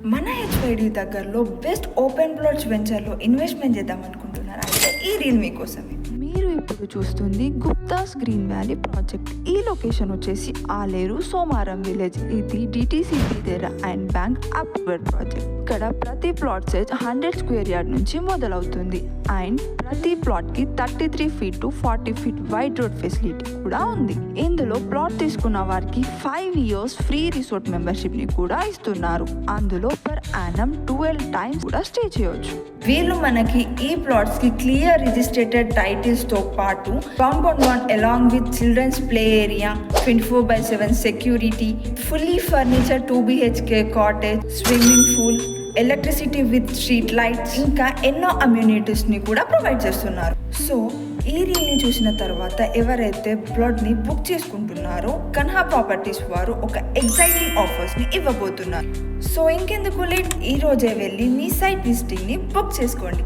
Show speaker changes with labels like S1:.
S1: మన హెచ్వైడి దగ్గరలో best open plots వెంచర్లో ఇన్వెస్ట్మెంట్ చేద్దాం అనుకుంటున్నారు అయితే ఈ రీల్ మీకోసమే.
S2: మీరు ఇప్పుడు చూస్తుంది గుప్తాస్ గ్రీన్ వ్యాలీ ప్రాజెక్ట్. ఈ లొకేషన్ వచ్చేసి ఆలేరు సోమారం విలేజ్. ఇది డిటిసిపి దగ్గర అండ్ బ్యాంక్ అప్రూవ్డ్ ప్రాజెక్ట్. ఇక్కడ ప్రతి ప్లాట్ సైజ్ 100 స్క్వేర్ యార్డ్ నుంచి మొదలవుతుంది అండ్ ప్రతి ప్లాట్ కి 33 feet to 40 feet wide road facility కూడా ఉంది. ఇందులో ప్లాట్ తీసుకున్న వారికి 5 years ఫ్రీ రిసార్ట్ మెంబర్షిప్ ని కూడా ఇస్తున్నారు. అందులో పర్ యానం 12 టైమ్స్ కూడా స్టే చేయొచ్చు.
S1: వీళ్ళు మనకి ఈ ప్లాట్స్ కి క్లియర్ రిజిస్ట్రేటెడ్ టైటిల్స్ తో పాటు compound wall along with children's play area, 24/7 security, fully furniture 2 BHK cottage, swimming pool, electricity with street lights, ఇంకా ఎన్నో అమ్యూనిటీస్ ని కూడా ప్రొవైడ్ చేస్తున్నారు. సో ఈ రీల్ని చూసిన తర్వాత ఎవరైతే ప్లాట్ని బుక్ చేసుకుంటున్నారో కన్హా ప్రాపర్టీస్ వారు ఒక ఎగ్జైటింగ్ ఆఫర్స్ని ఇవ్వబోతున్నారు. సో ఇంకెందుకు లేట్, ఈ రోజే వెళ్ళి మీ సైట్ విజిటింగ్ని బుక్ చేసుకోండి.